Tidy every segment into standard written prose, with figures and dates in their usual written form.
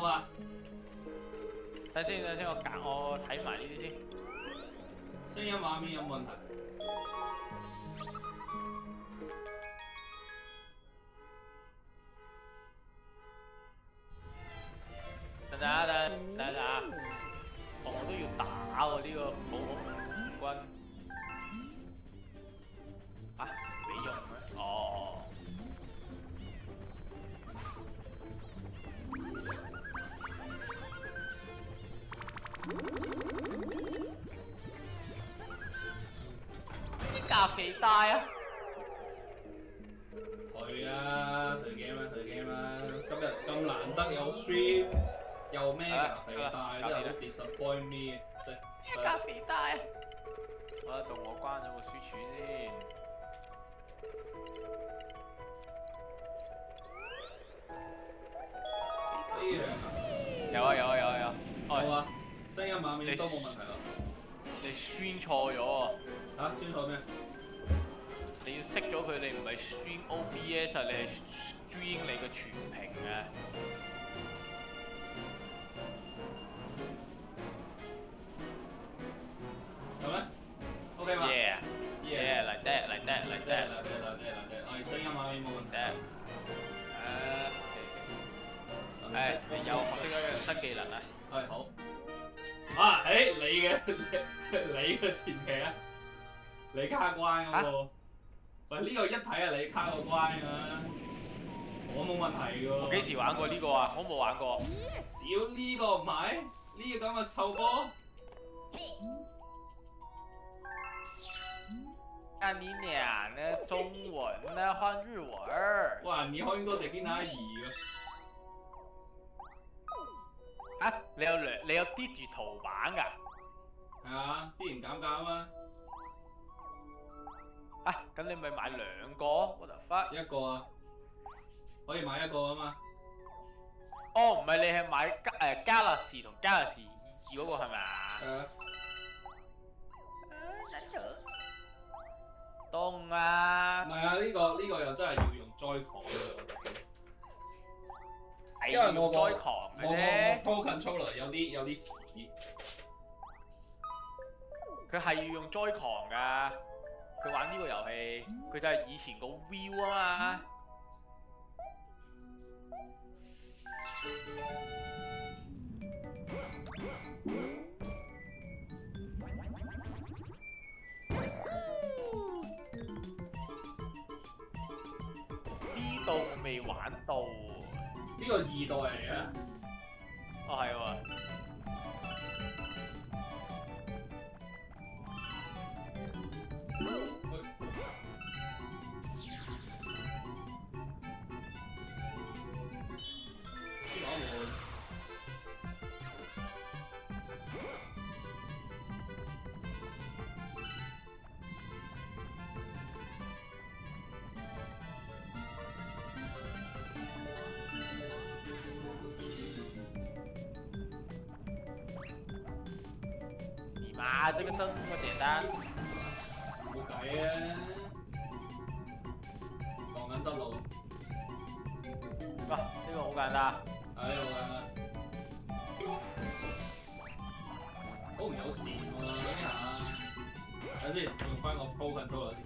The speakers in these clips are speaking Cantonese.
到嘛？等先，我睇埋呢啲先。聲音畫面有冇問題？等陣，我都要打喎呢個冇軍啊，俾用咩？哦。啲價幾大啊？退啊！退 game 啊！退 game 啊！今日咁難得有 stream，又咩㗎肥大，真係好 disappoint me。啲價肥大啊！我同我關咗個輸處先。呢樣啊？有啊。好啊，聲音畫面都冇問題咯。你宣錯咗啊！嚇？宣錯咩？你要熄咗佢，你唔係 stream OBS 啊，你係 stream 你個全屏啊！有咩 ？OK 嘛 Yeah，嚟得。我哋聲音畫面冇問題。你又學識咗一樣新技能啊！係好。啊，你嘅傳奇啊！你卡關嗰個。喂，呢個一睇係你卡個關㗎，我冇問題㗎喎。我幾時玩過呢個啊？我冇玩過。少呢個唔係呢個咁嘅臭波。看你倆呢，中文呢換日文兒。哇，你開多隻堅拿2㗎。啊，你有啲住圖版㗎？係啊，之前減價啊嘛。啊，咁你咪買兩個 ？What the fuck？一個啊，可以買一個啊嘛。哦，唔係你係買Galaxy 同 Galaxy 2嗰個係咪啊？係啊。凍啊！唔係啊，呢個又真係要用 Joy-Con 嘅，因為我 Joy-Con 嘅啫。Pro Controller 有啲屎。佢係要用 Joy-Con 㗎。佢玩呢個遊戲，佢就係以前個 Wii 啊嘛。呢度未玩到。呢個2代嚟嘅。哦，係喎。啊！這個真咁簡單，冇計啊！蕩緊失路。哇！呢個好簡單。係呢個好簡單。好唔友善喎呢下。等先，用翻個 Pro Controller 先。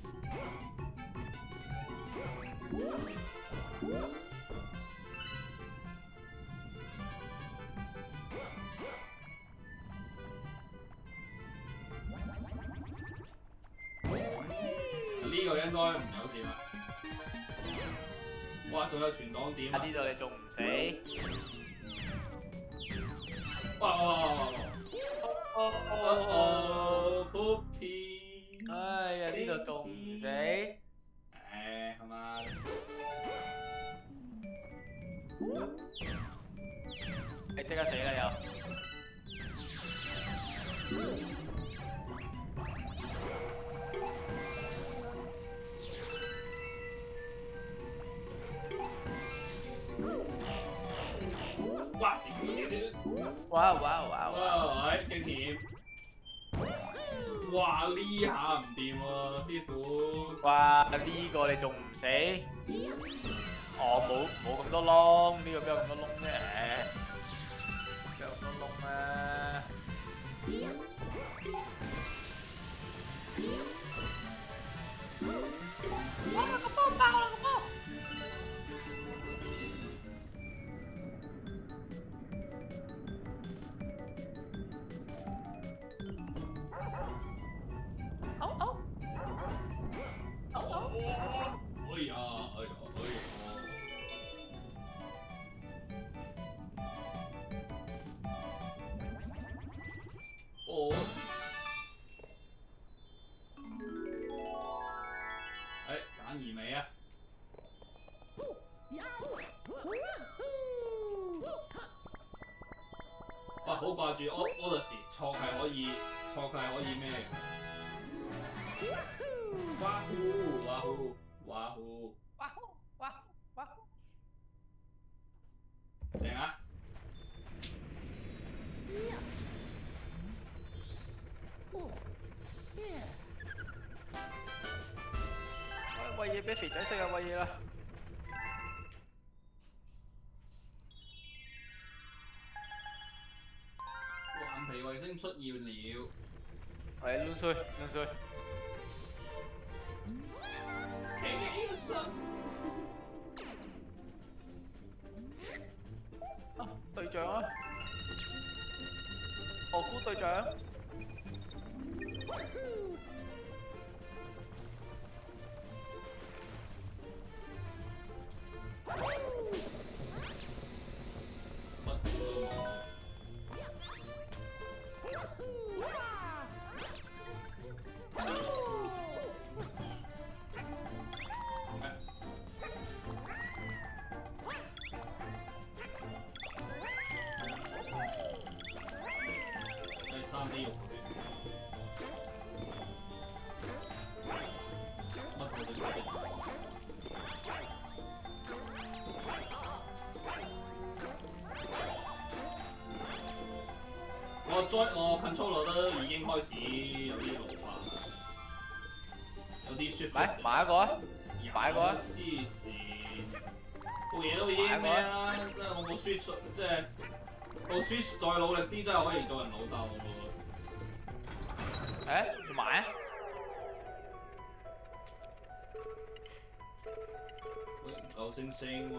呢個應該唔友善啦。哇！仲有全檔點啊！呢度你仲唔死？哇！Poopy！哎呀，呢度仲唔死？係嘛？你即刻死啦又！哇！哇！經驗！哇！呢下唔掂喎，師傅！哇！呢個你仲唔死？我冇咁多窿，呢個邊有咁多窿啫？個窿啊！哇！個波爆啦個波！哎呀，哎呀，哎呀！哦，哎，簡而美啊！哇，好掛住Odyssey，錯係可以，錯佢係可以咩？哇呼哇呼哇呼！哇呼哇呼哇呼！正啊！喂嘢俾肥仔食啊！喂嘢啦！頑皮衛星出現了。喂，亂水亂水。啊，隊長啊！蘑菇隊長。3D 肉乜佢哋我 control 都已經開始有啲老化，有啲舒服。買一個啊！買一個啊！黐線，部嘢都已經咩啦？即係我部 Switch 即係部 Switch 再努力啲，真係可以做人老豆喎。誒，買啊！喂，唔夠星星喎。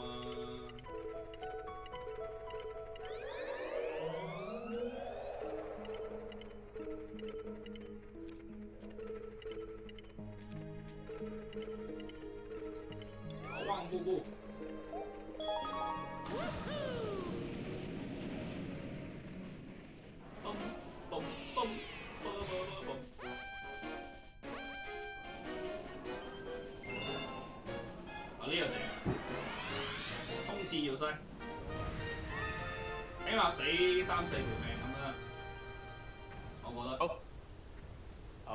旺姑姑。啊，呢個正，衝刺要塞，起碼死3、4條命咁啦，我覺得。好。好。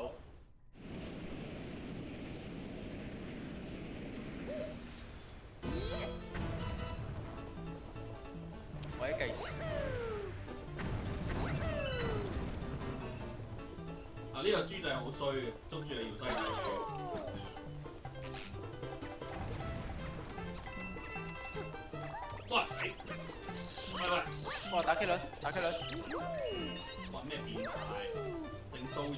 我一計時。啊！呢個豬仔好衰嘅，捉住你要西。哇！喂！哇！打 K 輪，打 K 輪。哇！咩變態？性騷擾。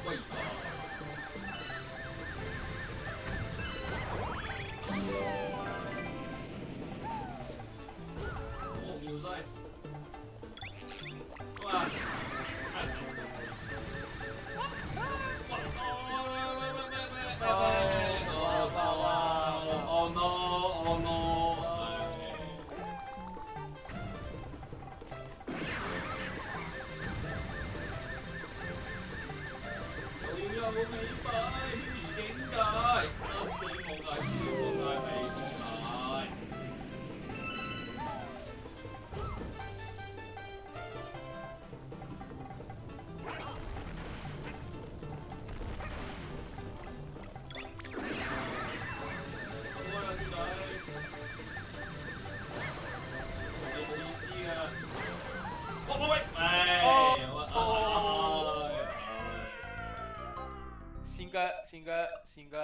喂！要塞。哇！Oh no! Oh no! 又要有美擺，天然境界，不死無涯，無涯未無涯。先腳。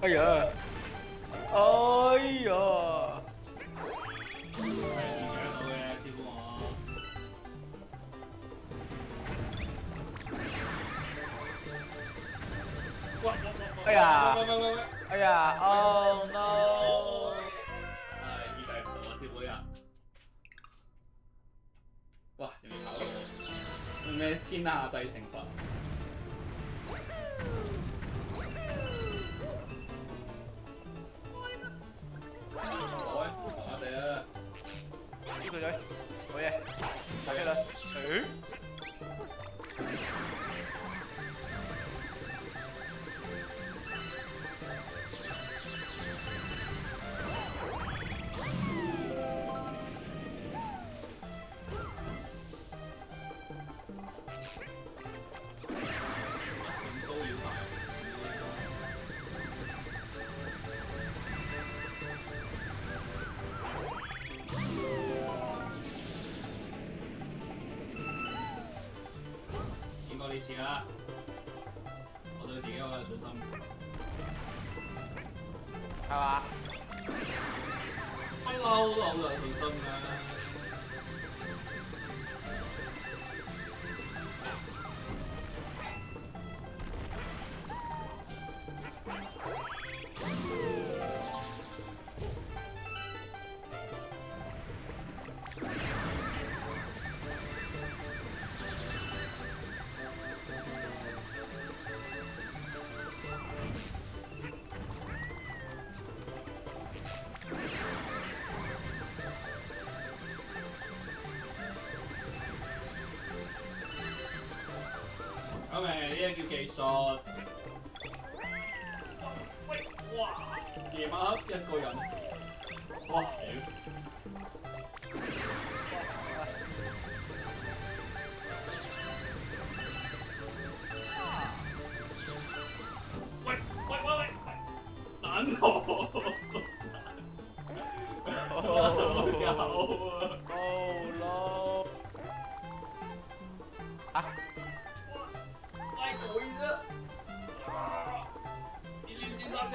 哎呀，哎呀，係斷頸到嘅，師傅我。哎呀喂！哎呀，Oh no！唉，預計唔到啊，師傅呢下。哇！仲要考到咩天下第懲罰？好啊，麻麻地啊！呢個仔，好嘢，打機啦。誒？乜騷擾大？見過呢次啦，我對自己好有信心。係嘛？不嬲都好有信心㗎。咁咪呢啲叫技術。喂，哇！夜晚黑一個人，哇屌！喂！蛋陀！有啊！ Oh no！啊！再苟一日！吉林先生車！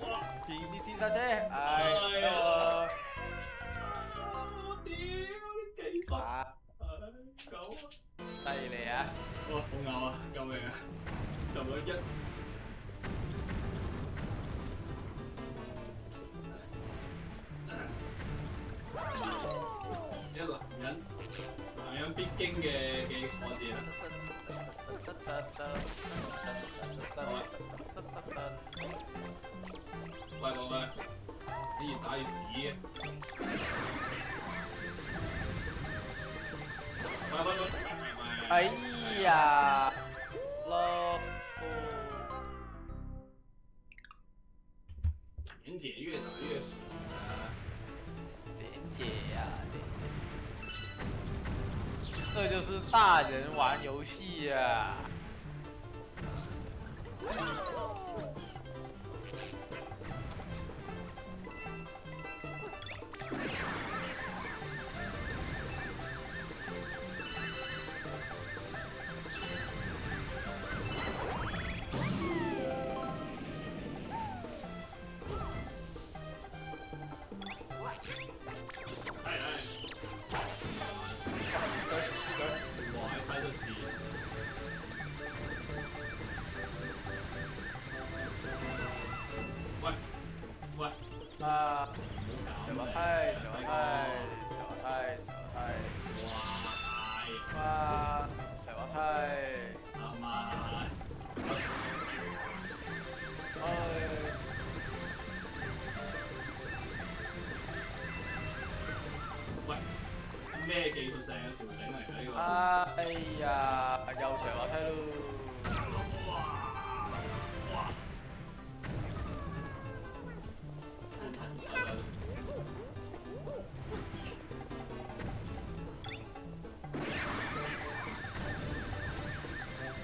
哇！電啲先生車，哎唉，呀！我屌，啲技術！啊，狗啊！犀利啊！哇，好咬啊！救命啊！就咗一。男人必經嘅挫折啊！好啊！喂，你越打越屎嘅！喂！哎呀，咯，妍姐越打越爽啊！莲姐呀，莲姐，这就是大人玩游戏呀。啊！小滑梯，哇！小滑梯，阿媽，喂，咩技術性嘅調整嚟㗎呢個？哎呀，又小滑梯咯！哇！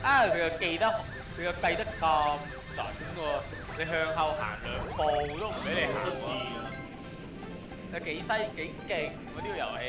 啊！佢又計得咁準喎，你向後行2步都唔俾你行喎，有幾勁喎呢個遊戲。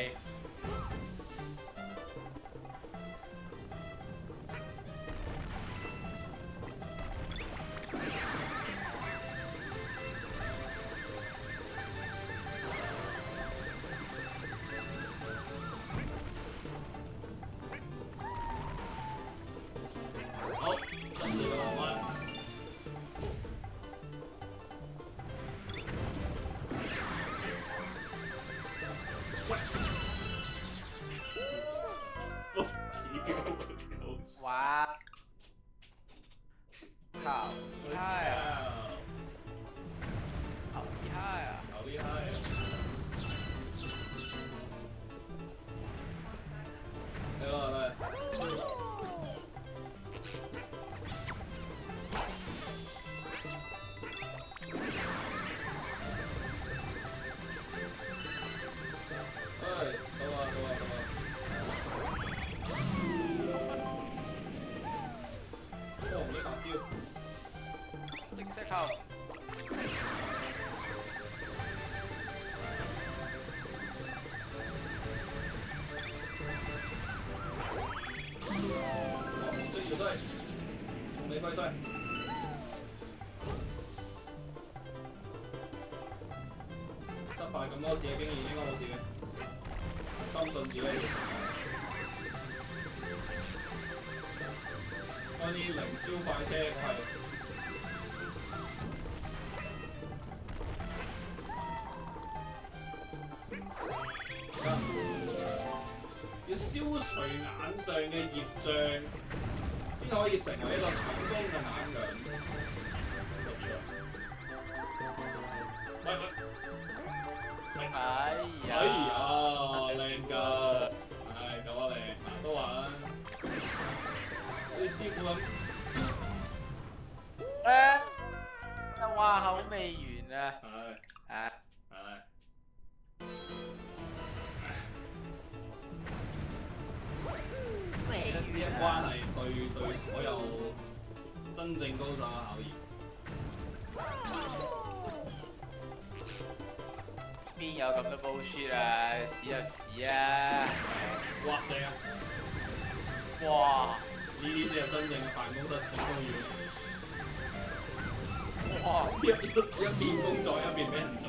敗咁多次嘅經驗，應該冇事嘅。深信自己。嗰啲零消快車係。要消除眼上嘅業障，先可以成為一個成功嘅眼亮。哎呀，靚㗎，唉，夠啊你，嗱都話啦，好似師傅咁。話口未完啊！呢一關係對所有真正高手嘅考驗。邊有咁多 bullshit 啊？屎就屎啊！哇正啊！哇！呢啲先係真正嘅辦公室小公寓。哇！一邊工作一邊俾人嘴。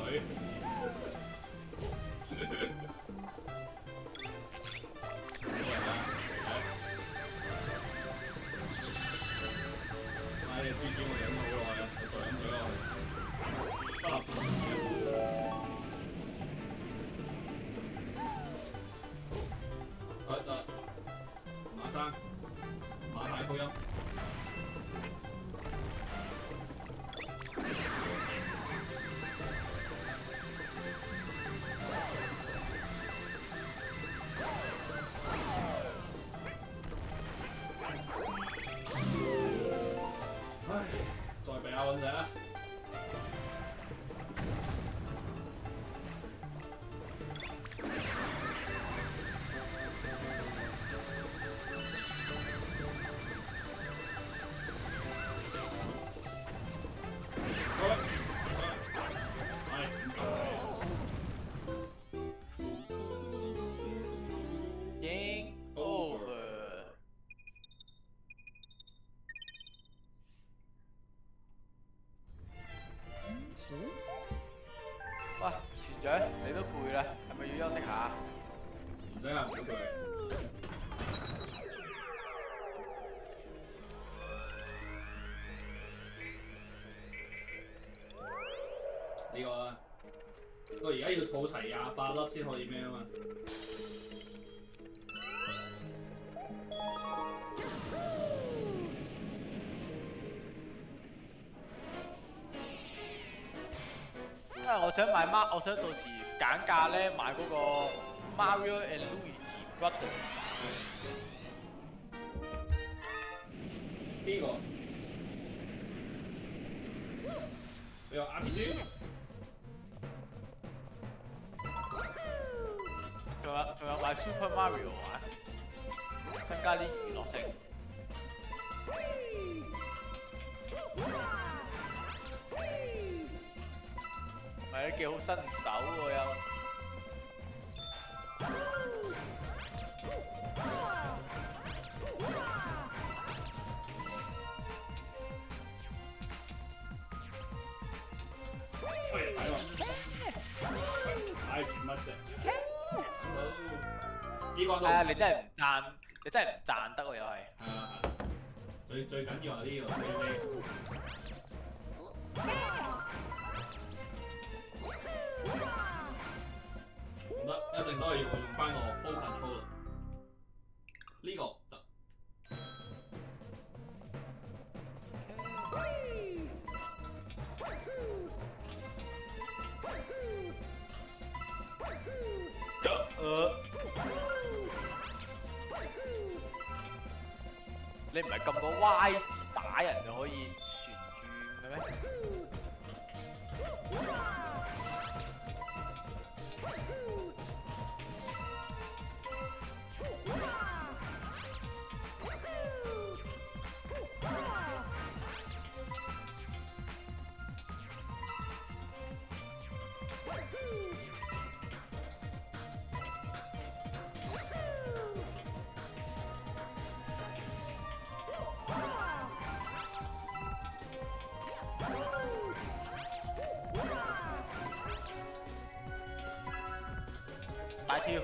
唉，豬豬我飲咗好耐啊，再飲水落去，不立時得，馬生，馬太福音。唉，再俾下揾石啦。Game over。喂，船長，你都攰啦，係咪要休息下？唔使啊，唔好攰。呢個啊，我而家要儲齊28粒先可以咩啊嘛。因為我想買我想到時減價咧買嗰個 Mario and Luigi Brother。邊個？你話 RPG？ 仲有買 Super Mario 玩，增加啲娛樂性。係都幾好新手喎又。喂，睇喎，唉，做乜啫？呢關都係啊，你真係唔讚，你真係唔讚得喎又係。係啊係，最緊要係呢個飛飛。唔得，一定都係要用翻個 Pro Controller。呢個唔得。你唔係撳個 Y 字打人就可以旋轉嘅咩？大跳。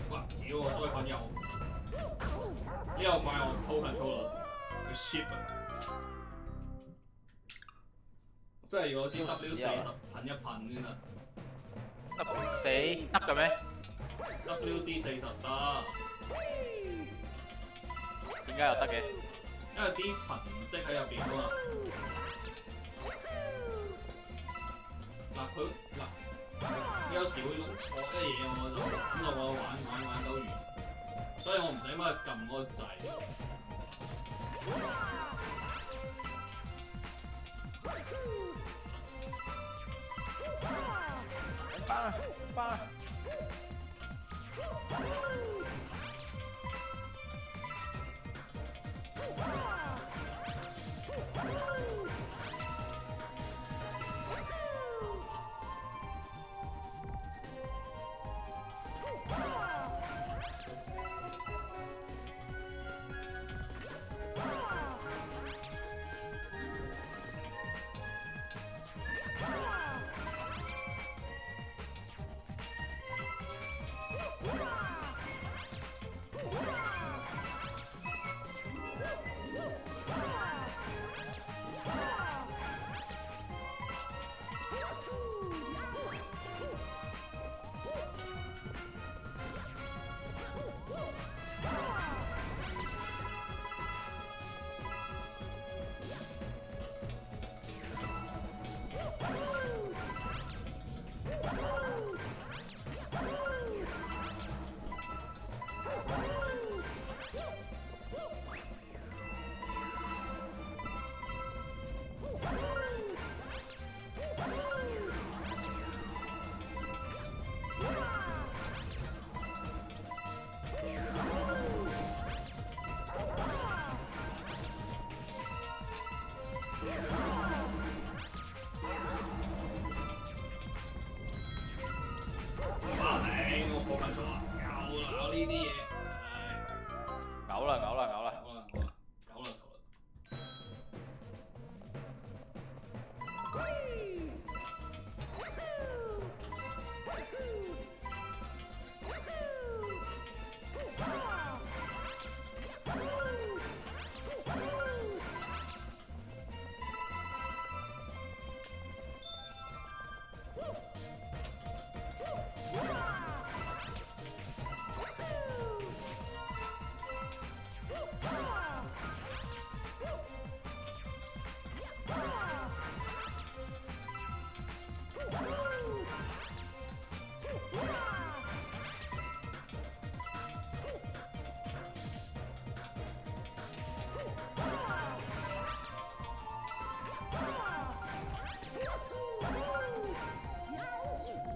哇！屌我災粉又呢個怪我 Pro Controller 佢 ship 啊！真係要攞支 W 四噴一噴先得。W 四得嘅咩？ WD 40得，點解又得嘅？因為啲塵積喺入邊啊嘛。嗱佢嗱有時會咁錯一嘢我就咁就我玩到完，所以我唔使乜撳嗰個掣。翻。我緊咗啦，夠啦呢啲嘢，嘔啦嘔啦嘔啦！夠啦。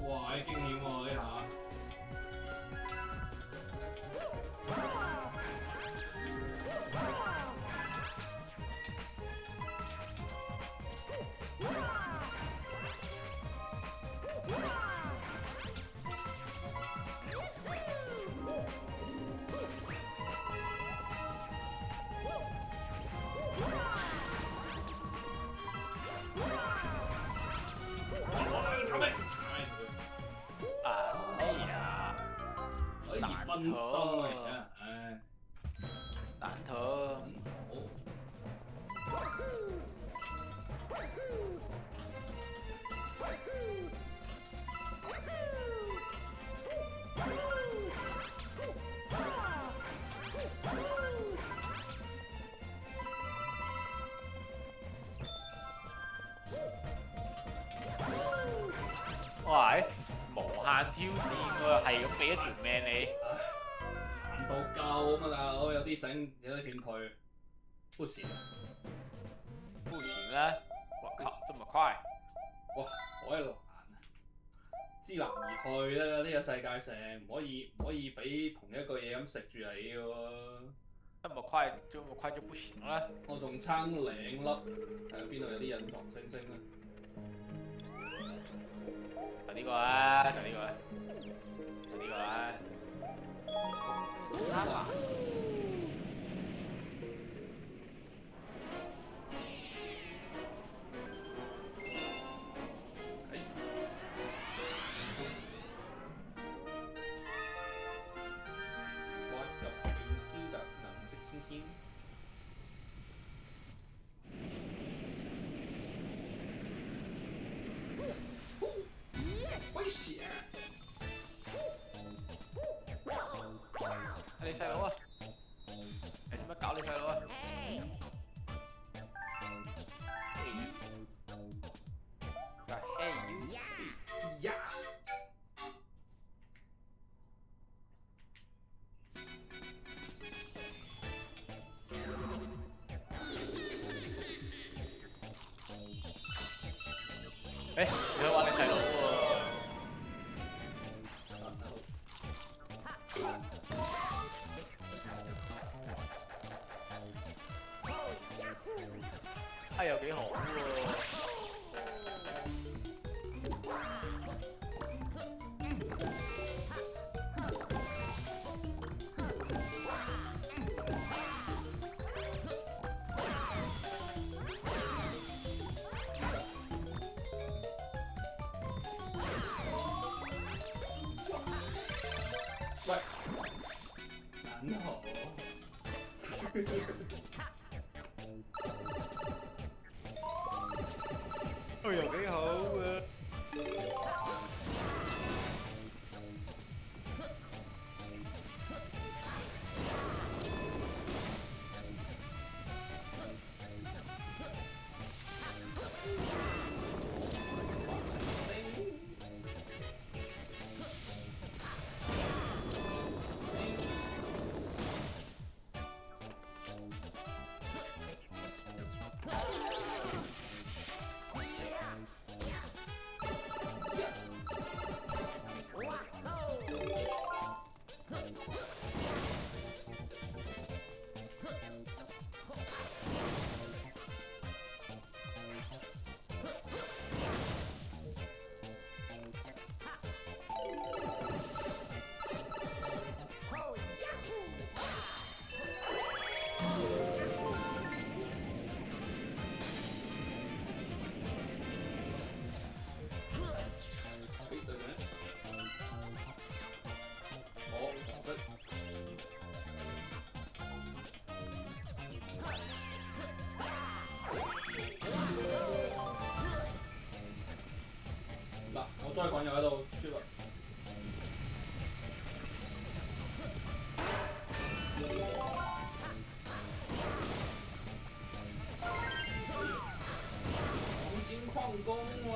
哇！驚險喎呢下。分心嚟嘅，唉，蛋撻。喂，無限挑戰喎，係咁俾一條命你。彈到夠啊嘛，大佬有啲繩有啲斷腿，push 目前咧，這麼快？哇！海難知難而退啦！呢個世界上唔可以俾同一個嘢咁食住你嘅喎。這麼快就不行了。我仲差2粒，睇下邊度有啲隱藏星星啊！就呢個啦，就呢個啦，就呢個啦。啱啊！危險！你細佬啊！你做乜搞你細佬啊？呀！你去玩你細佬喎！又幾好喎！喂，很好。又幾好喎！嗱，我再講又喺度輸啦。黃金礦工啊！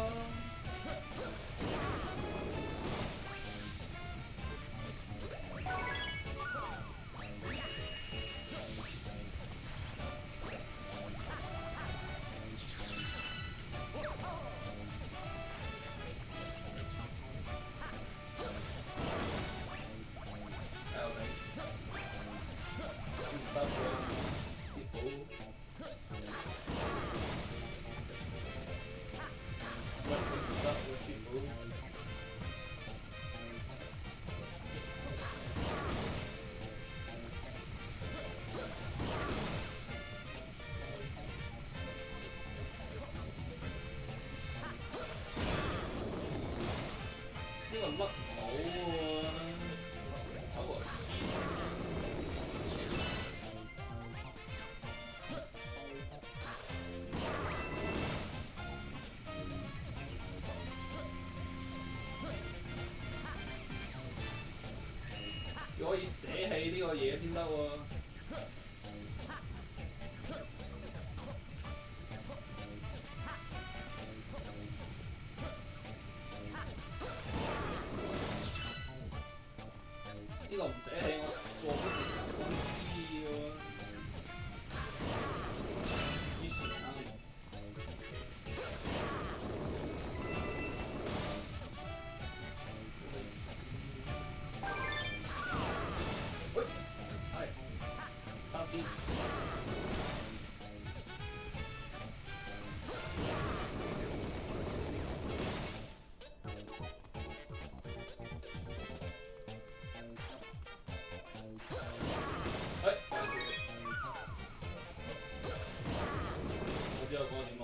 呢個甩唔到喎，搞個要可以捨棄呢個嘢先得喎。呢個唔捨棄我做不條公司喎，以前啊。知道嗰個點攞。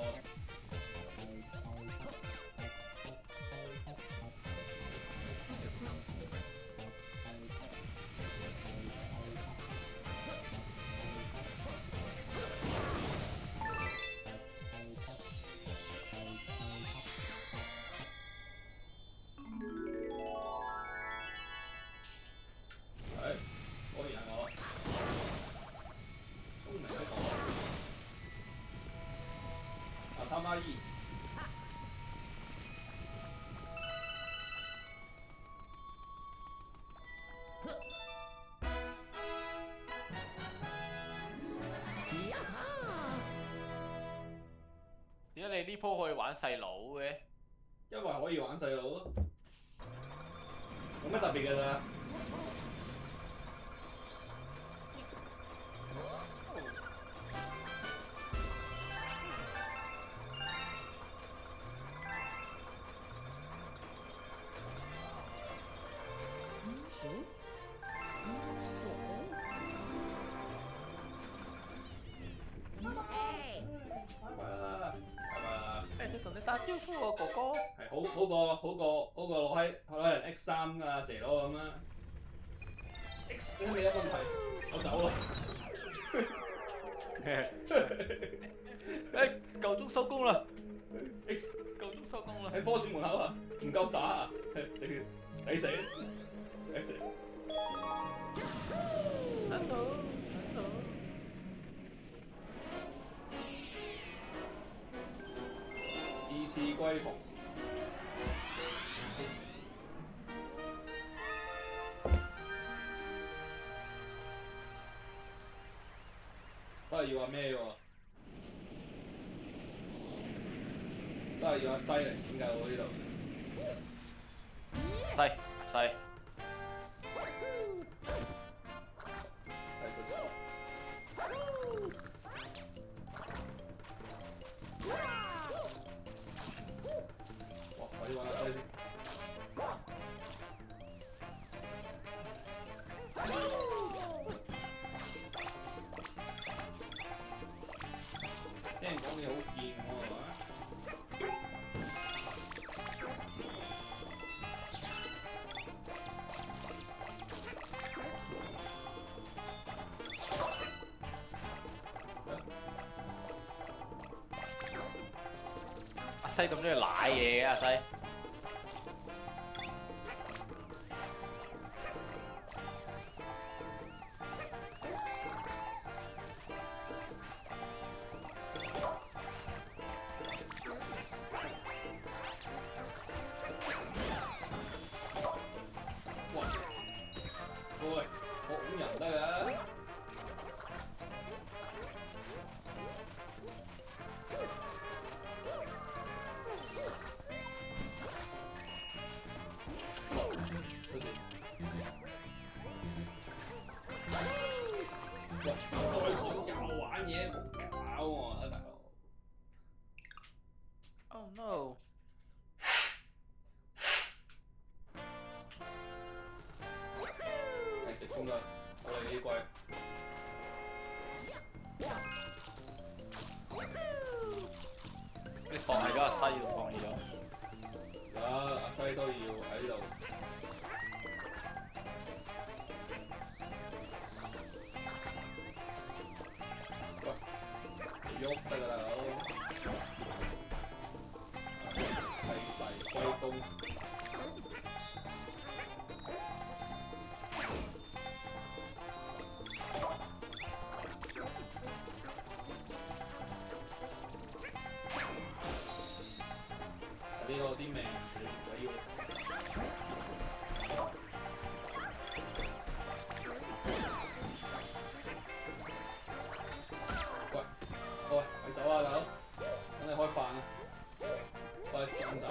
果然係我，聰明的我。啊他媽一！點解你呢鋪可以玩細佬嘅？因為可以玩細佬咯，冇乜特別㗎咋。同你打招呼喎，哥哥。係好過攞人 X3啊，謝攞咁啦。X 你有問題，我走啦。誒，夠鐘收工啦。X 夠鐘收工啦。喺波士門口啊，唔夠打啊，抵死。Hello。次歸旁前。都係要話咩喎？都係要阿西嚟拯救我呢度。西。我要玩下西先。聽人講你好賤喎，係嘛？阿西咁中意舐嘢嘅阿西。喂，我拱人得㗎。再講又玩嘢，冇搞我啊，大佬。Oh no！係直衝㗎，我哋呢季。你放棄咗阿西定放棄咗？阿西都要喺度。喂，喐得㗎啦，大佬。係嚟歸功。呢個啲命唔使要。喂，你走啊，大佬！等你開飯啊！喂，仲走？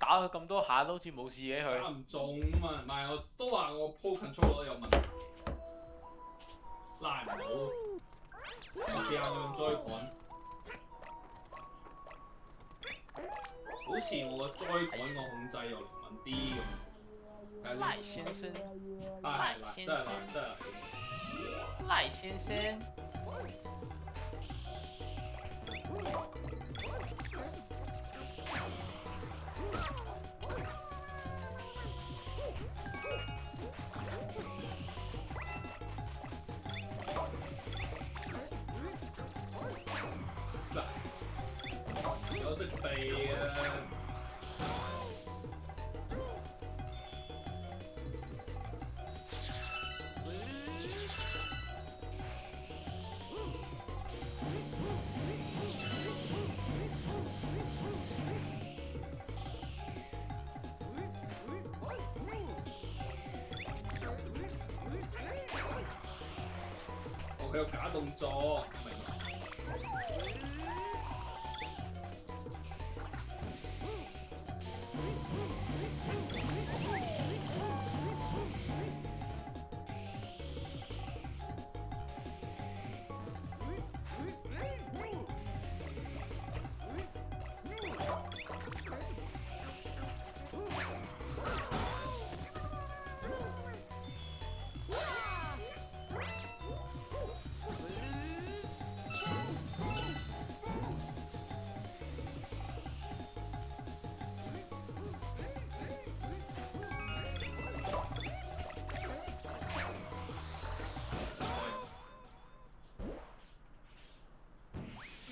打佢咁多下都好似冇事嘅佢。打唔中啊嘛，唔係我都話我 Pro Controller 有問題，拉唔到。我試下用 Joy-Con，好似我個 Joy-Con 個控制又靈敏啲咁。賴先生，係真係難，真係難。賴先生。有識避啊！佢有假動作，明嘛？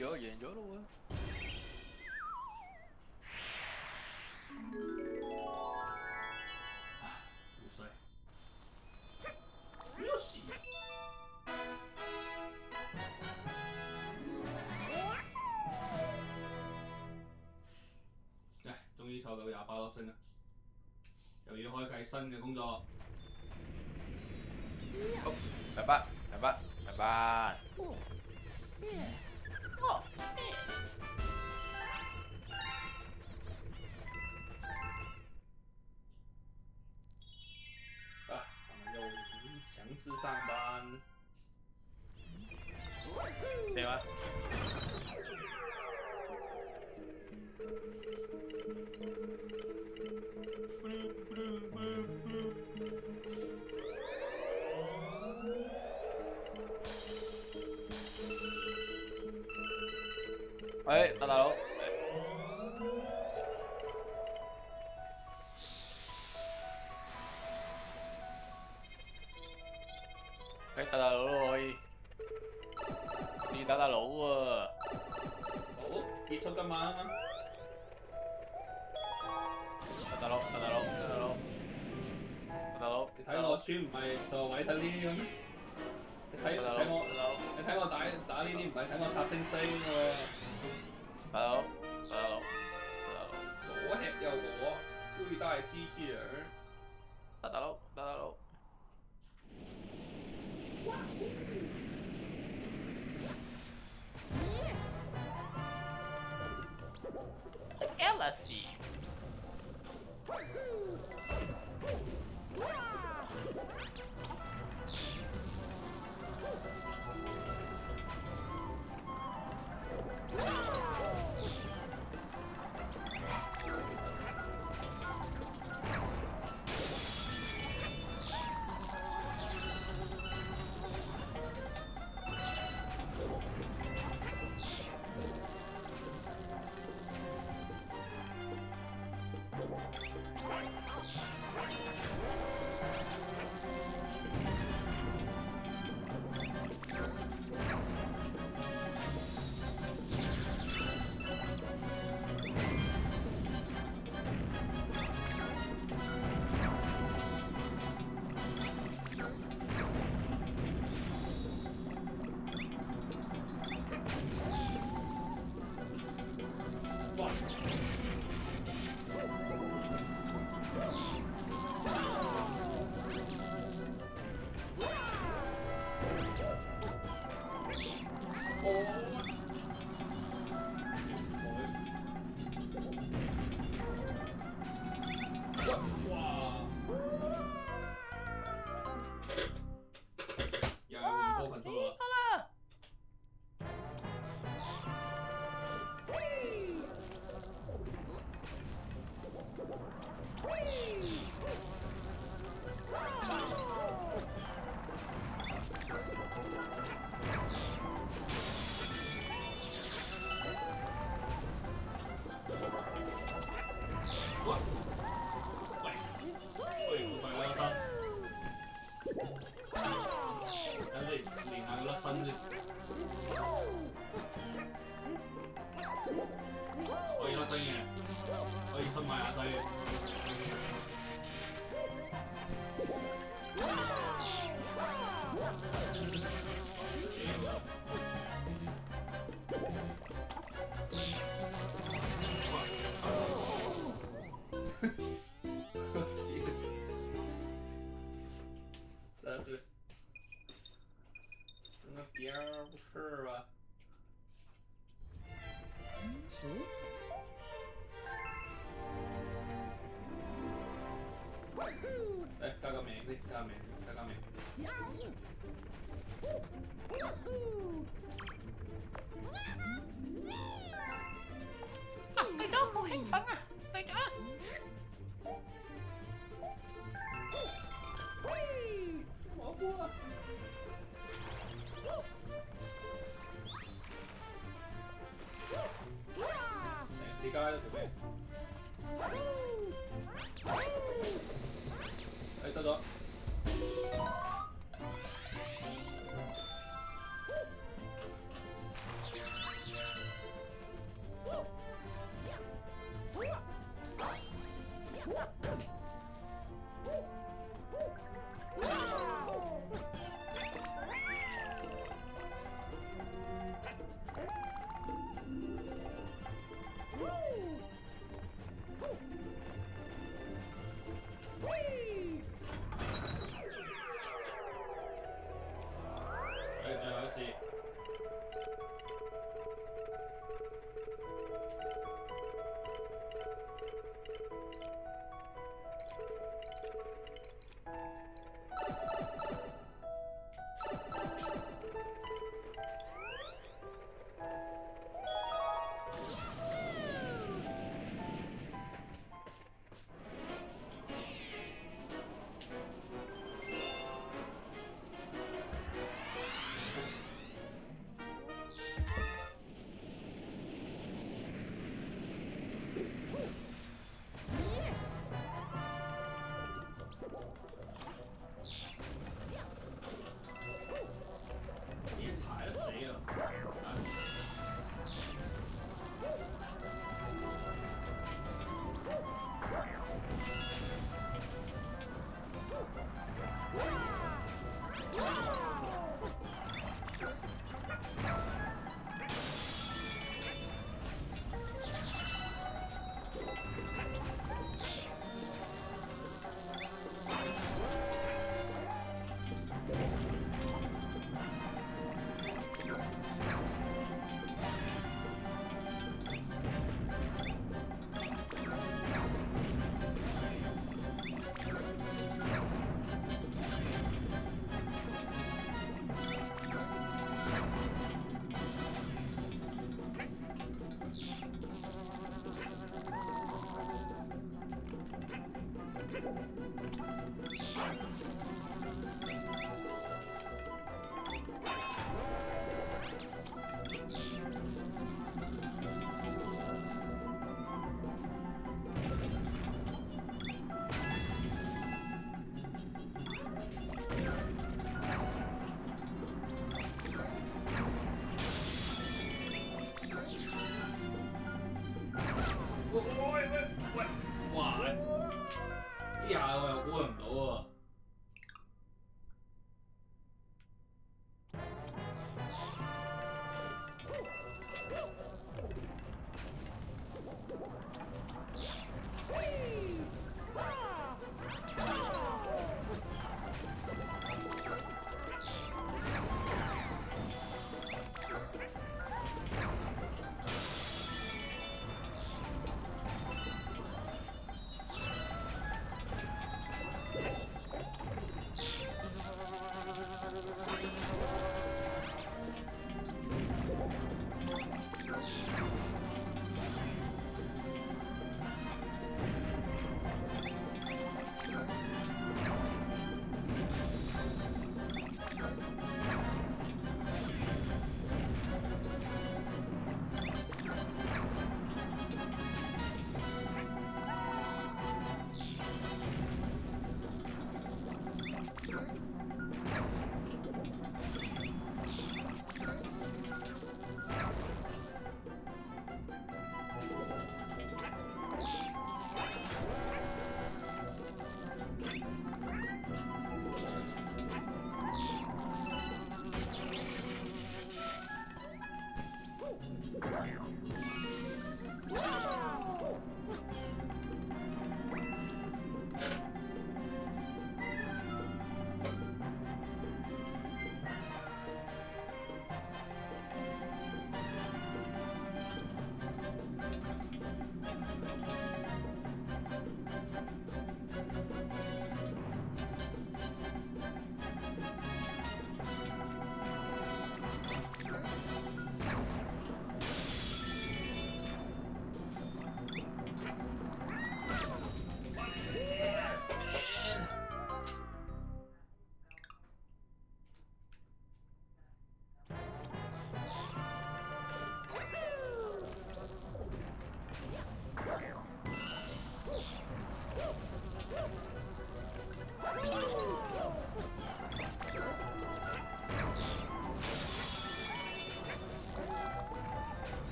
如果贏咗咯喎！好衰，有事。終於湊到28粒星啦，又要開啟新嘅工作。好，拜拜，拜拜，拜拜。我们又强制上班。點啊？喂，大佬。打大佬咯可以，你打大佬喎。好，結束今晚。打大佬，打大佬，打大佬，打大佬。你睇我輸唔係就位睇呢啲咁咩？你睇我打呢啲唔係睇我刷星星喎。打大佬，打大佬，打大佬。左吃右攞，對待機器人。打大佬，打大佬。Galaxy。加個名先，加個名，加個名。隊長好興奮啊！隊長。蘑菇啊！成市街都條命。得咗。最後一次。喂！哇！呢下我又估唔到喎。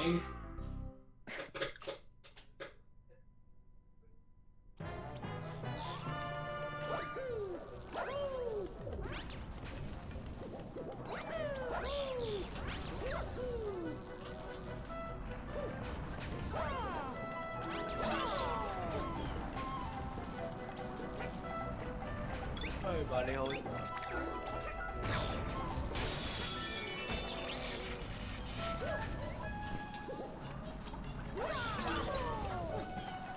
你。去吧，你好。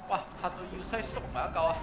哇！嚇到要西縮埋一嚿啊！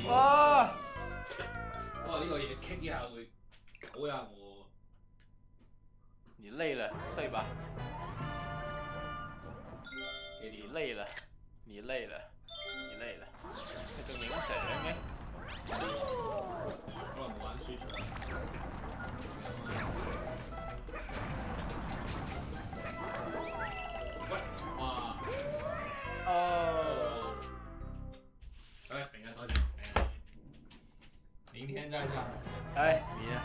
哇！哇！呢個嘢棘一下會搞一下我。你累了，睡吧。你幾累了，你累了，你累了。你仲影相嘅？可能冇玩輸場。喂！哇！哦。哎，明天再见。明天再见。哎，你呢？